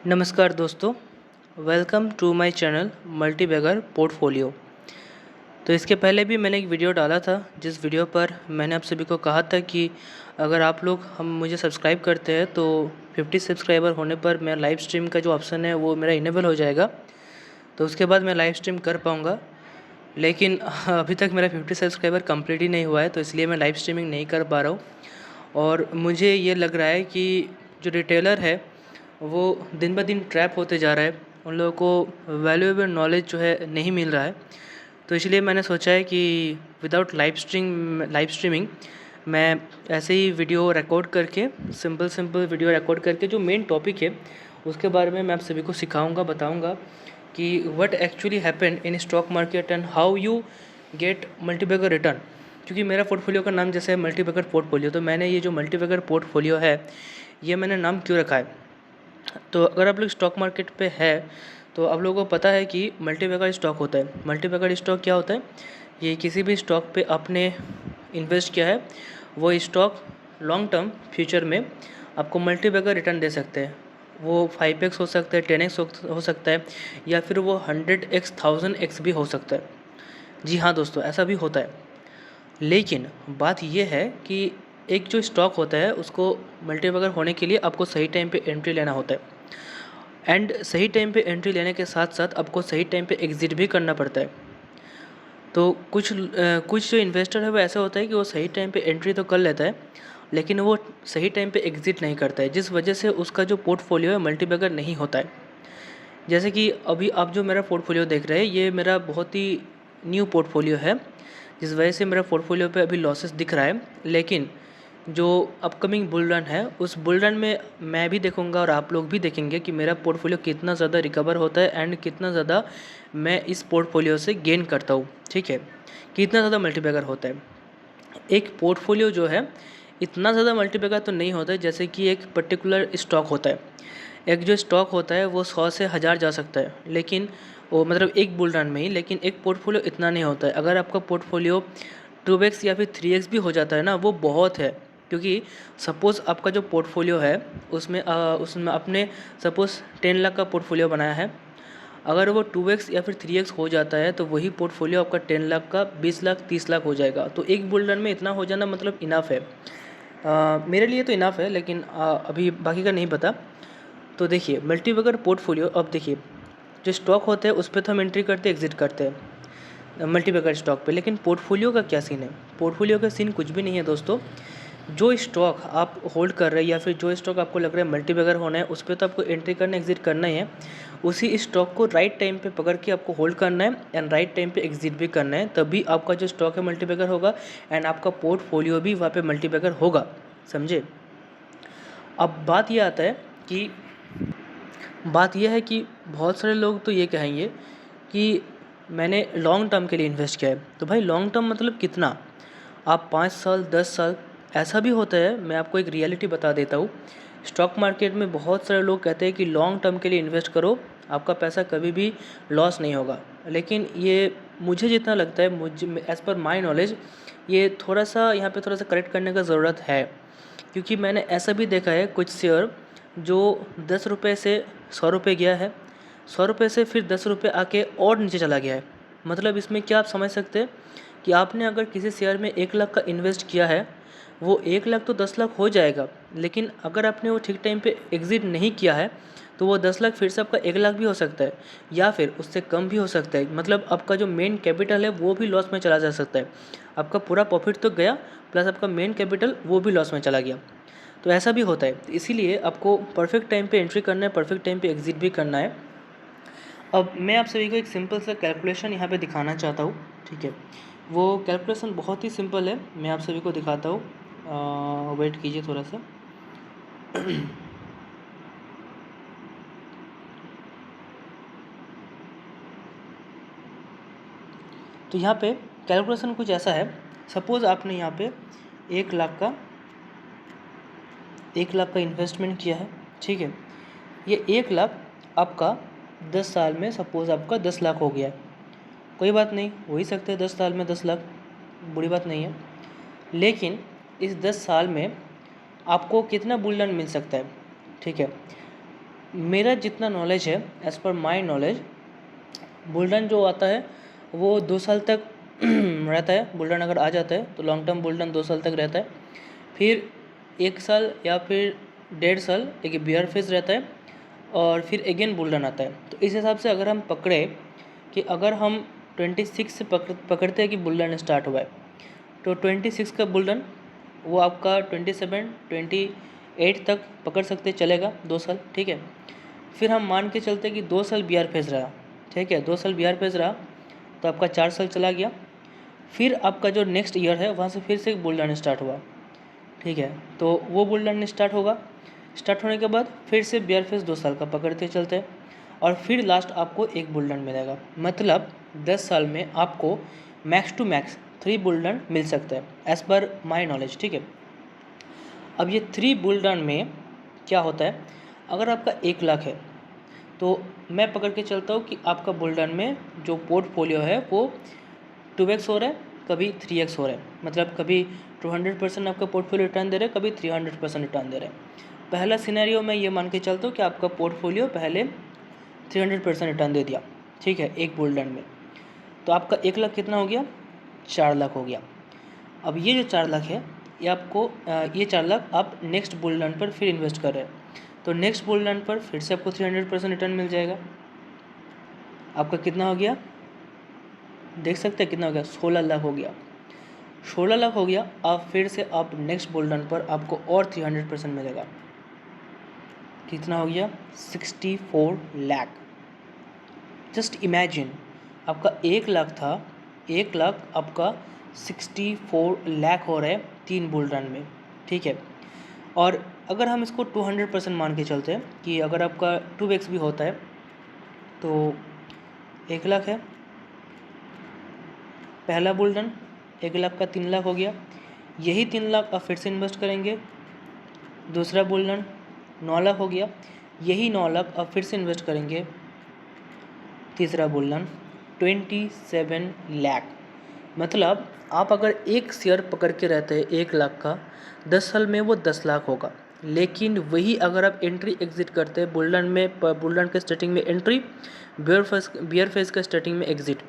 नमस्कार दोस्तों, welcome to my channel multibagger portfolio. तो इसके पहले भी मैंने एक वीडियो डाला था जिस वीडियो पर मैंने आप सभी को कहा था कि अगर आप लोग हम मुझे सब्सक्राइब करते हैं तो 50 सब्सक्राइबर होने पर मेरा लाइव स्ट्रीम का जो ऑप्शन है वो मेरा इनेबल हो जाएगा, तो उसके बाद मैं लाइव स्ट्रीम कर पाऊँगा। लेकिन अभी तक मेरा 50 सब्सक्राइबर कंप्लीट ही नहीं हुआ है, तो इसलिए मैं लाइव स्ट्रीमिंग नहीं कर पा रहा हूँ। और मुझे ये लग रहा है कि जो रिटेलर है वो दिन ब दिन ट्रैप होते जा रहा है, उन लोगों को वैल्यूएबल नॉलेज जो है नहीं मिल रहा है। तो इसलिए मैंने सोचा है कि विदाउट लाइव स्ट्रीमिंग मैं ऐसे ही वीडियो रिकॉर्ड करके सिंपल वीडियो रिकॉर्ड करके जो मेन टॉपिक है उसके बारे में मैं आप सभी को सिखाऊंगा, बताऊंगा कि what actually happened in stock market and how you get multibagger return. क्योंकि मेरा पोर्टफोलियो का नाम जैसे है मल्टीबैगर पोर्टफोलियो, तो मैंने ये जो मल्टीबैगर पोर्टफोलियो है ये मैंने नाम क्यों रखा है। तो अगर आप लोग स्टॉक मार्केट पे है तो आप लोगों को पता है कि मल्टीबैगर स्टॉक होता है। मल्टीबैगर स्टॉक क्या होता है? ये किसी भी स्टॉक पे आपने इन्वेस्ट किया है, वो स्टॉक लॉन्ग टर्म फ्यूचर में आपको मल्टीबैगर रिटर्न दे सकते हैं। वो 5x हो सकता है, 10x हो सकता है, या फिर वो 100x 1000x भी हो सकता है। जी हाँ दोस्तों, ऐसा भी होता है। लेकिन बात यह है कि एक जो स्टॉक होता है उसको मल्टीबैगर होने के लिए आपको सही टाइम पे एंट्री लेना होता है, एंड सही टाइम पे एंट्री लेने के साथ साथ आपको सही टाइम पे एग्ज़िट भी करना पड़ता है। तो कुछ जो इन्वेस्टर है वो ऐसा होता है कि वो सही टाइम पे एंट्री तो कर लेता है, लेकिन वो सही टाइम पे एग्ज़िट नहीं करता है, जिस वजह से उसका जो पोर्टफोलियो है मल्टीबैगर नहीं होता है। जैसे कि अभी आप जो मेरा पोर्टफोलियो देख रहे हैं ये मेरा बहुत ही न्यू पोर्टफोलियो है, जिस वजह से मेरा पोर्टफोलियो पे अभी लॉसेस दिख रहा है। लेकिन जो अपकमिंग बुल रन है उस बुल रन में मैं भी देखूंगा और आप लोग भी देखेंगे कि मेरा पोर्टफोलियो कितना ज़्यादा रिकवर होता है एंड कितना ज़्यादा मैं इस पोर्टफोलियो से गेन करता हूँ। ठीक है, कितना ज़्यादा मल्टीबैगर होता है। एक पोर्टफोलियो जो है इतना ज़्यादा मल्टीबैगर तो नहीं होता है जैसे कि एक पर्टिकुलर स्टॉक होता है। एक जो स्टॉक होता है वो 100 से 1000 जा सकता है, लेकिन वो मतलब एक बुल रन में ही। लेकिन एक पोर्टफोलियो इतना नहीं होता है। अगर आपका पोर्टफोलियो 2x या फिर 3x भी हो जाता है ना, वो बहुत है। क्योंकि सपोज़ आपका जो पोर्टफोलियो है उसमें आपने सपोज़ 10 लाख का पोर्टफोलियो बनाया है। अगर वो 2x या फिर 3x हो जाता है तो वही पोर्टफोलियो आपका 10 लाख का 20 लाख 30 लाख हो जाएगा। तो एक बुल रन में इतना हो जाना मतलब इनफ है। मेरे लिए तो इनफ है, लेकिन अभी बाकी का नहीं पता। तो देखिए मल्टीबैगर पोर्टफोलियो, अब देखिए जो स्टॉक होते हैं उस पर तो हम एंट्री करते एग्जिट करते हैं मल्टीबैगर स्टॉक पे, लेकिन पोर्टफोलियो का क्या सीन है? पोर्टफोलियो का सीन कुछ भी नहीं है दोस्तों। जो स्टॉक आप होल्ड कर रहे हैं या फिर जो स्टॉक आपको लग रहा है मल्टीबैगर होना है उस पर तो आपको एंट्री करना एग्जिट करना ही है। उसी स्टॉक को राइट टाइम पे पकड़ के आपको होल्ड करना है एंड राइट टाइम पे एग्जिट भी करना है, तभी आपका जो स्टॉक है मल्टीबैगर होगा एंड आपका पोर्टफोलियो भी वहाँ पे मल्टीबैगर होगा। समझे? अब बात यह है कि बहुत सारे लोग तो ये कहेंगे कि मैंने लॉन्ग टर्म के लिए इन्वेस्ट किया है। तो भाई लॉन्ग टर्म मतलब कितना? आप 5 साल 10 साल, ऐसा भी होता है। मैं आपको एक रियलिटी बता देता हूँ। स्टॉक मार्केट में बहुत सारे लोग कहते हैं कि लॉन्ग टर्म के लिए इन्वेस्ट करो, आपका पैसा कभी भी लॉस नहीं होगा। लेकिन ये मुझे जितना लगता है, मुझे एज़ पर माई नॉलेज, ये थोड़ा सा यहाँ पे थोड़ा सा करेक्ट करने का ज़रूरत है। क्योंकि मैंने ऐसा भी देखा है कुछ शेयर जो 10 रुपये से 100 रुपये गया है, 100 रुपये से फिर 10 रुपये आके और नीचे चला गया है। मतलब इसमें क्या आप समझ सकते हैं कि आपने अगर किसी शेयर में 1 लाख का इन्वेस्ट किया है, वो 1 लाख तो 10 लाख हो जाएगा, लेकिन अगर आपने वो ठीक टाइम पे एग्ज़िट नहीं किया है तो वो 10 लाख फिर से आपका 1 लाख भी हो सकता है या फिर उससे कम भी हो सकता है। मतलब आपका जो मेन कैपिटल है वो भी लॉस में चला जा सकता है। आपका पूरा प्रॉफिट तो गया, प्लस आपका मेन कैपिटल वो भी लॉस में चला गया। तो ऐसा भी होता है। तो इसीलिए आपको परफेक्ट टाइम पे एंट्री करना है, परफेक्ट टाइम पे एग्ज़िट भी करना है। अब मैं आप सभी को एक सिंपल सा कैलकुलेशन यहाँ पे दिखाना चाहता हूँ। ठीक है, वो कैलकुलेशन बहुत ही सिंपल है, मैं आप सभी को दिखाता हूँ। वेट कीजिए थोड़ा सा। तो यहाँ पे कैलकुलेशन कुछ ऐसा है। सपोज़ आपने यहाँ पे 1 लाख का इन्वेस्टमेंट किया है। ठीक है, ये 1 लाख आपका 10 साल में सपोज़ आपका 10 लाख हो गया है। कोई बात नहीं, हो ही सकते हैं 10 साल में 10 लाख, बुरी बात नहीं है। लेकिन इस 10 साल में आपको कितना बुल रन मिल सकता है? ठीक है, मेरा जितना नॉलेज है, as per my knowledge, bull run जो आता है वो 2 साल तक रहता है। बुल रन अगर आ जाता है तो लॉन्ग टर्म बुल रन 2 साल तक रहता है। फिर 1 साल या फिर 1.5 साल एक बियर फेज रहता है और फिर अगेन बुल रन आता है। तो इस हिसाब से अगर हम पकड़े कि अगर हम 26 से पकड़ते हैं कि बुल रन स्टार्ट हुआ है, तो 26 का बुल रन वो आपका 27, 28 तक पकड़ सकते चलेगा, 2 साल, ठीक है। फिर हम मान के चलते कि 2 साल बियर फेज रहा, ठीक है, 2 साल बियर फेज रहा तो आपका 4 साल चला गया। फिर आपका जो नेक्स्ट ईयर है वहाँ से फिर से बुल रन स्टार्ट हुआ, ठीक है। तो वो बुल रन स्टार्ट होगा, स्टार्ट होने के बाद फिर से बियर फेज 2 साल का पकड़ते चलते हैं और फिर लास्ट आपको एक बुल रन मिलेगा। मतलब 10 साल में आपको max to max 3 bull run मिल सकता है एज़ पर माई नॉलेज, ठीक है। अब ये 3 बुल रन में क्या होता है, अगर आपका 1 लाख है तो मैं पकड़ के चलता हूँ कि आपका बुल रन में जो पोर्टफोलियो है वो 2x हो रहा है, कभी 3x हो रहा है। मतलब कभी 200% आपका पोर्टफोलियो रिटर्न दे रहा है, कभी 300% रिटर्न दे रहा है। पहला सिनेरियो मैं ये मान के चलता हूँ कि आपका पोर्टफोलियो पहले 300% रिटर्न दे दिया, ठीक है, एक बुल रन में। तो आपका 1 लाख कितना हो गया, 4 लाख हो गया। अब ये जो 4 लाख है ये आपको ये 4 लाख आप नेक्स्ट बुल रन पर फिर इन्वेस्ट कर रहे हैं, तो नेक्स्ट बुल रन पर फिर से आपको 300% रिटर्न मिल जाएगा। आपका कितना हो गया, देख सकते हैं कितना हो गया, 16 लाख हो गया। 16 लाख हो गया। अब फिर से आप नेक्स्ट बुल रन पर आपको और 300% मिलेगा, कितना हो गया, 64 लाख। जस्ट इमेजिन, आपका 1 लाख था, 1 लाख आपका 64 लाख हो रहा है 3 बुल रन में, ठीक है। और अगर हम इसको 200% मान के चलते हैं कि अगर आपका 2x भी होता है तो 1 लाख है पहला बुल रन, 1 लाख का 3 लाख हो गया। यही 3 लाख आप फिर से इन्वेस्ट करेंगे, दूसरा बुल रन 9 लाख हो गया। यही 9 लाख आप फिर से इन्वेस्ट करेंगे, तीसरा बुल रन 27 लाख। मतलब आप अगर एक शेयर पकड़ के रहते हैं 1 लाख का, 10 साल में वो 10 लाख होगा। लेकिन वही अगर आप एंट्री एग्जिट करते हैं बुल रन में, बुल रन के स्टार्टिंग में एंट्री, बियर फेज का स्टार्टिंग में एग्जिट,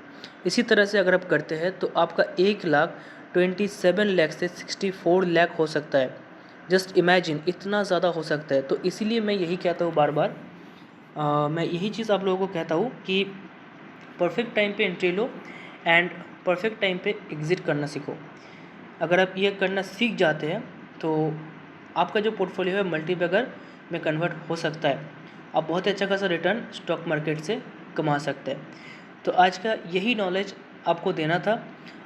इसी तरह से अगर आप करते हैं तो आपका 1 लाख 27 लाख से 64 लाख हो सकता है। जस्ट इमेजिन, इतना ज़्यादा हो सकता है। तो इसीलिए मैं यही कहता हूँ बार बार, मैं यही चीज़ आप लोगों को कहता हूँ कि परफेक्ट टाइम पे entry low and perfect time पे एग्ज़िट करना सीखो। अगर आप ये करना सीख जाते हैं तो आपका जो पोर्टफोलियो है मल्टीबैगर में कन्वर्ट हो सकता है। आप बहुत ही अच्छा खासा रिटर्न स्टॉक मार्केट से कमा सकते हैं। तो आज का यही नॉलेज आपको देना था,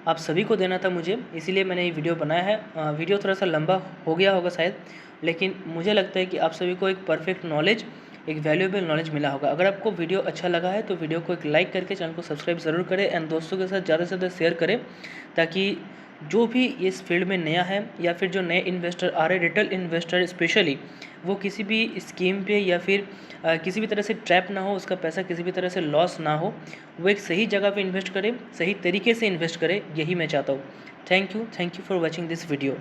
आप सभी को देना था मुझे, इसीलिए मैंने ये वीडियो बनाया है। वीडियो थोड़ा सा लंबा हो गया होगा शायद, लेकिन मुझे लगता है कि आप सभी को एक परफेक्ट नॉलेज, एक वैल्यूएबल नॉलेज मिला होगा। अगर आपको वीडियो अच्छा लगा है तो वीडियो को एक लाइक करके चैनल को सब्सक्राइब ज़रूर करें एंड दोस्तों के साथ ज़्यादा से ज़्यादा शेयर करें, ताकि जो भी इस फील्ड में नया है या फिर जो नए इन्वेस्टर आ रहे हैं, रिटेल इन्वेस्टर स्पेशली, वो किसी भी स्कीम पे या फिर किसी भी तरह से ट्रैप ना हो, उसका पैसा किसी भी तरह से लॉस ना हो, वो एक सही जगह पे इन्वेस्ट करे, सही तरीके से इन्वेस्ट करे, यही मैं चाहता हूँ। Thank you for watching this video.